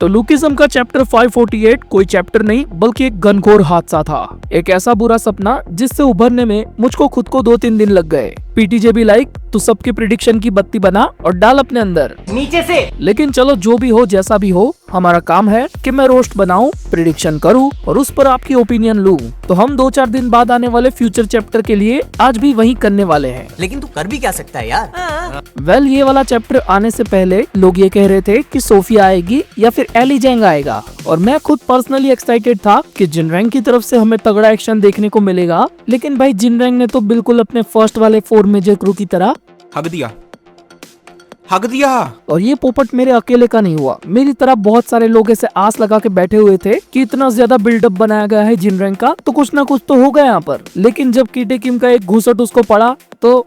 तो लुकिज्म का चैप्टर 548 कोई चैप्टर नहीं बल्कि एक घनघोर हादसा था। एक ऐसा बुरा सपना जिससे उभरने में मुझको खुद को 2-3 दिन लग गए। पीटीजे भी लाइक तू सबके प्रिडिक्शन की बत्ती बना और डाल अपने अंदर नीचे से। लेकिन चलो जो भी हो जैसा भी हो, हमारा काम है कि मैं रोस्ट बनाऊं, प्रिडिक्शन करूं और उस पर आपकी ओपिनियन लूं। तो हम 2-4 दिन बाद आने वाले फ्यूचर चैप्टर के लिए आज भी वही करने वाले हैं। लेकिन तू कर भी क्या सकता है यार। वेल ये वाला चैप्टर आने से पहले लोग ये कह रहे थे कि सोफिया आएगी या फिर एली जेंग आएगा, और मैं खुद पर्सनली एक्साइटेड था कि जिनरैंग की तरफ से हमें तगड़ा एक्शन देखने को मिलेगा। लेकिन भाई जिनरैंग ने तो बिल्कुल अपने फर्स्ट वाले 4 मेजर क्रू की तरह हक दिया। और ये पोपट मेरे अकेले का नहीं हुआ, मेरी तरह बहुत सारे लोग ऐसे आस लगा के बैठे हुए थे कि इतना ज्यादा बिल्डअप बनाया गया है जिनरैंग का, तो कुछ ना कुछ तो होगा यहाँ पर। लेकिन जब कीटे किम का एक घूसट उसको पड़ा तो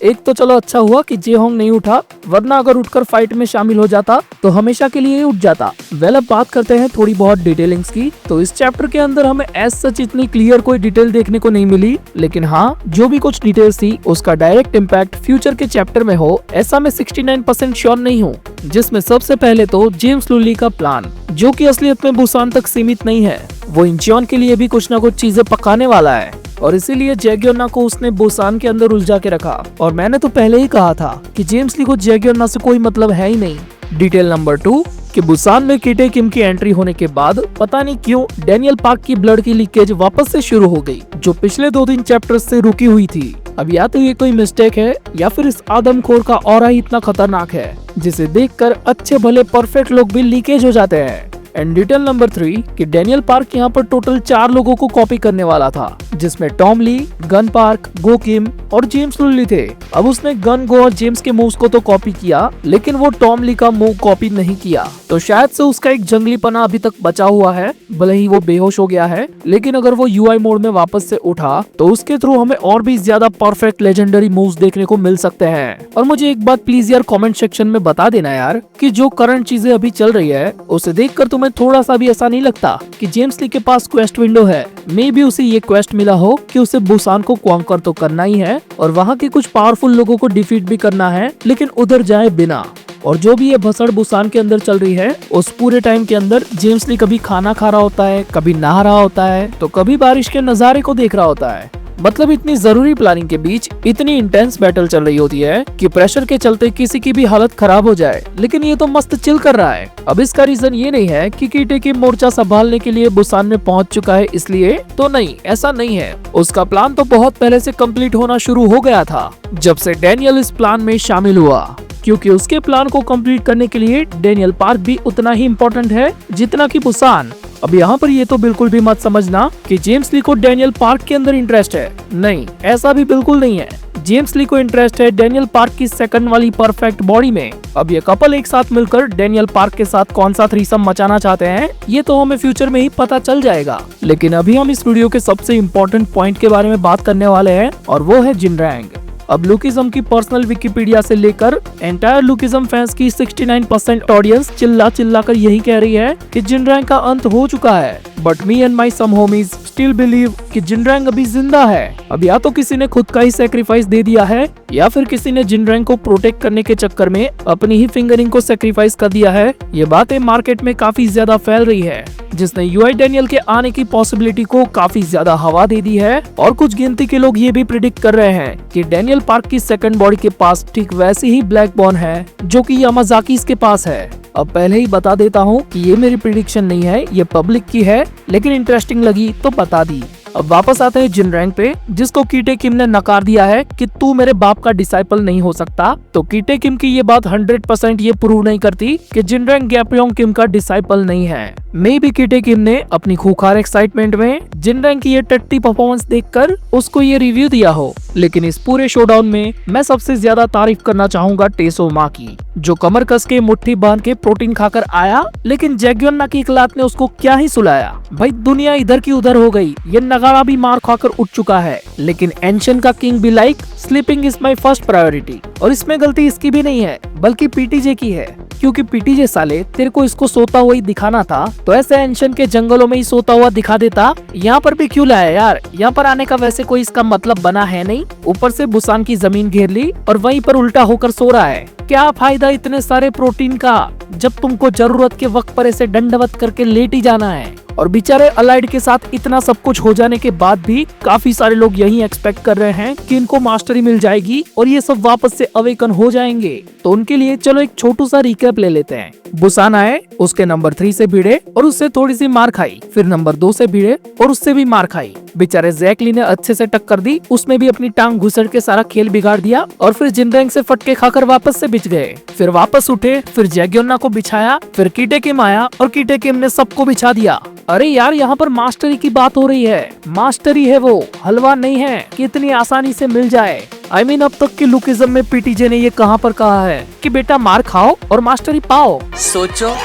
एक तो चलो अच्छा हुआ कि जेहोंग नहीं उठा, वरना अगर उठकर फाइट में शामिल हो जाता तो हमेशा के लिए उठ जाता। वेल अब बात करते हैं थोड़ी बहुत डिटेलिंग्स की। तो इस चैप्टर के अंदर हमें एज सच इतनी क्लियर कोई डिटेल देखने को नहीं मिली, लेकिन हाँ जो भी कुछ डिटेल्स थी उसका डायरेक्ट इम्पैक्ट फ्यूचर के चैप्टर में हो ऐसा मैं 69% श्योर नहीं हूँ। जिसमें सबसे पहले तो जेम्स लुली का प्लान, जो की असलियत में बुसान तक सीमित नहीं है, वो इंचियोन के लिए भी कुछ न कुछ चीजें पकाने वाला है और इसीलिए जैगियोना को उसने बुसान के अंदर उलझा के रखा। और मैंने तो पहले ही कहा था कि जेम्स ली को जैगियोना से कोई मतलब है ही नहीं। डिटेल नंबर 2 कि बुसान में कीटे किम की एंट्री होने के बाद पता नहीं क्यों डैनियल पार्क की ब्लड की लीकेज वापस से शुरू हो गई, जो पिछले 2-3 चैप्टर्स से रुकी हुई थी। अब या तो ये कोई मिस्टेक है या फिर इस आदमखोर का ऑरा ही इतना खतरनाक है जिसे देखकर अच्छे भले परफेक्ट लोग भी लीकेज हो जाते हैं। एंड डिटेल नंबर 3 कि डैनियल पार्क यहाँ पर टोटल 4 लोगों को कॉपी करने वाला था, जिसमें टॉम ली, गन पार्क, गो किम और जेम्स लुली थे। अब उसने गन, गो और जेम्स के मूव्स को तो कॉपी किया, लेकिन वो टॉम ली का मूव कॉपी नहीं किया। तो शायद से उसका एक जंगलीपना अभी तक बचा हुआ है, भले ही वो बेहोश हो गया है। लेकिन अगर वो यूआई मोड में वापस से उठा तो उसके थ्रू हमें और भी ज्यादा परफेक्ट लेजेंडरी मूव्स देखने को मिल सकते हैं। और मुझे एक बात प्लीज यार कमेंट सेक्शन में बता देना यार कि जो करंट चीजें अभी चल रही है उसे देखकर तुम्हें थोड़ा सा भी ऐसा नहीं लगता कि जेम्स ली के पास क्वेस्ट विंडो है? मे बी उसे ये क्वेस्ट मिला हो कि उसे बुसान को कॉन्कर तो करना ही है और वहाँ के कुछ पावरफुल लोगों को डिफीट भी करना है, लेकिन उधर जाए बिना। और जो भी ये भसड़ बुसान के अंदर चल रही है उस पूरे टाइम के अंदर जेम्स ली कभी खाना खा रहा होता है, कभी नहा रहा होता है, तो कभी बारिश के नजारे को देख रहा होता है। मतलब इतनी जरूरी प्लानिंग के बीच इतनी इंटेंस बैटल चल रही होती है कि प्रेशर के चलते किसी की भी हालत खराब हो जाए, लेकिन ये तो मस्त चिल कर रहा है। अब इसका रीजन ये नहीं है कि कीटे की मोर्चा संभालने के लिए बुसान में पहुंच चुका है इसलिए, तो नहीं, ऐसा नहीं है। उसका प्लान तो बहुत पहले से कंप्लीट होना शुरू हो गया था, जब से डैनियल इस प्लान में शामिल हुआ, क्योंकि उसके प्लान को कंप्लीट करने के लिए डैनियल पार्क भी उतना ही इम्पोर्टेंट है जितना कि बुसान। अब यहाँ पर ये तो बिल्कुल भी मत समझना कि जेम्स ली को डैनियल पार्क के अंदर इंटरेस्ट है, नहीं, ऐसा भी बिल्कुल नहीं है। जेम्स ली को इंटरेस्ट है डैनियल पार्क की सेकंड वाली परफेक्ट बॉडी में। अब ये कपल एक साथ मिलकर डैनियल पार्क के साथ कौन सा थ्रीसम मचाना चाहते हैं ये तो हमें फ्यूचर में ही पता चल जाएगा। लेकिन अभी हम इस वीडियो के सबसे इम्पोर्टेंट पॉइंट के बारे में बात करने वाले हैं और वो है जिनरैंग। अब लुकिज्म की पर्सनल विकिपीडिया से लेकर एंटायर लुकिज्म फैंस की 69% ऑडियंस चिल्ला चिल्ला कर यही कह रही है कि जिनरैंग का अंत हो चुका है। But me and my some homies still believe कि जिनरैंग अभी जिंदा है। अब या तो किसी ने खुद का ही सेक्रीफाइस दे दिया है या फिर किसी ने जिनरैंग को प्रोटेक्ट करने के चक्कर में अपनी ही फिंगरिंग को सेक्रीफाइस कर दिया है। ये बातें मार्केट में काफी ज्यादा फैल रही है, जिसने यूआई डैनियल के आने की पॉसिबिलिटी को काफी ज्यादा हवा दे दी है। और कुछ गिनती के लोग ये भी प्रिडिक्ट कर रहे हैं कि डैनियल पार्क की सेकंड बॉडी के पास ठीक वैसी ही ब्लैक बॉन है जो कि यामाजाकी के पास है। अब पहले ही बता देता हूँ कि ये मेरी प्रिडिक्शन नहीं है, ये पब्लिक की है, लेकिन इंटरेस्टिंग लगी तो बता दी। अब वापस आते हैं जिनरैंग पे, जिसको कीटे किम ने नकार दिया है कि तू मेरे बाप का डिसाइपल नहीं हो सकता। तो कीटे किम की ये बात 100% ये प्रूव नहीं करती कि जिनरैंग गैपयोंग किम का डिसाइपल नहीं है। मे बी कीटे किम ने अपनी खूंखार एक्साइटमेंट में जिनरैंग की ये टट्टी परफॉर्मेंस देखकर उसको ये रिव्यू दिया हो। लेकिन इस पूरे शोडाउन में मैं सबसे ज्यादा तारीफ करना चाहूंगा टेसो मा की, जो कमर कस के मुट्ठी बांध के प्रोटीन खाकर आया, लेकिन जैग्योना की इकलात ने उसको क्या ही सुलाया। भाई दुनिया इधर की उधर हो गई, ये नगाड़ा भी मार खाकर उठ चुका है, लेकिन एंशन का किंग भी like sleeping is my first priority. और इसमें गलती इसकी भी नहीं है बल्कि पीटीजे की है, क्योंकि पीटीजे साले तेरे को इसको सोता हुआ ही दिखाना था तो ऐसे एंशन के जंगलों में ही सोता हुआ दिखा देता। यहाँ पर भी क्यों लाया यार, यहाँ पर आने का वैसे कोई इसका मतलब बना है नहीं। ऊपर से बुसान की जमीन घेर ली और वहीं पर उल्टा होकर सो रहा है। क्या फायदा इतने सारे प्रोटीन का जब तुमको जरूरत के वक्त पर ऐसे दंडवत करके लेट ही जाना है। और बेचारे अलाइड के साथ इतना सब कुछ हो जाने के बाद भी काफी सारे लोग यही एक्सपेक्ट कर रहे हैं कि इनको मास्टरी मिल जाएगी और ये सब वापस से अवेकन हो जाएंगे। तो उनके लिए चलो एक छोटू सा रिकैप ले लेते हैं। बुसान आए, उसके नंबर 3 से भिड़े और उससे थोड़ी सी मार खाई, फिर नंबर 2 से भिड़े और उससे भी मार खाई। बेचारे जैक ली ने अच्छे से टक्कर दी, उसमें भी अपनी टांग घुसड़ के सारा खेल बिगाड़ दिया और फिर जिनरेंग से फटके खाकर वापस से बिछ गए। फिर वापस उठे, फिर जैग्योना को बिछाया, फिर कीटे किम आया और कीटे किम ने सबको बिछा दिया। अरे यार, यहाँ पर मास्टरी की बात हो रही है। मास्टरी है वो, हलवा नहीं है कि इतनी आसानी से मिल जाए। I mean, अब तक के लुकिज्म में पीटीजे ने ये कहाँ पर कहा है कि बेटा मार खाओ और मास्टरी पाओ। सोचो,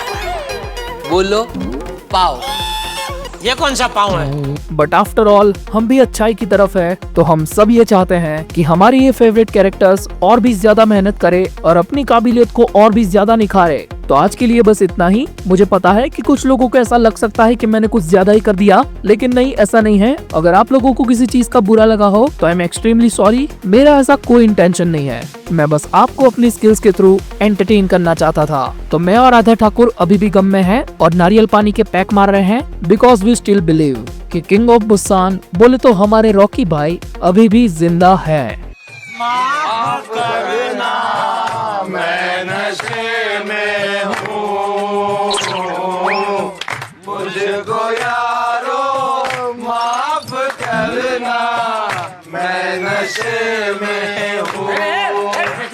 बोलो, पाओ। ये कौन सा पाओ है? बट आफ्टर ऑल हम भी अच्छाई की तरफ है, तो हम सब ये चाहते हैं कि हमारे ये फेवरेट कैरेक्टर्स और भी ज्यादा मेहनत करे और अपनी काबिलियत को और भी ज्यादा निखारे। तो आज के लिए बस इतना ही। मुझे पता है कि कुछ लोगों को ऐसा लग सकता है कि मैंने कुछ ज्यादा ही कर दिया, लेकिन नहीं, ऐसा नहीं है। अगर आप लोगों को किसी चीज का बुरा लगा हो तो आई एम एक्सट्रीमली सॉरी। मेरा ऐसा कोई इंटेंशन नहीं है। मैं बस आपको अपनी स्किल्स के थ्रू एंटरटेन करना चाहता था। तो मैं और राधा ठाकुर अभी भी गम में हैं और नारियल पानी के पैक मार रहे हैं, बिकॉज वी स्टिल बिलीव कि किंग ऑफ बुसान बोले तो हमारे रॉकी भाई अभी भी जिंदा है। माफ करना, मैं नशे में हूँ, मुझको यारो माफ करना, मैं नशे में हूँ।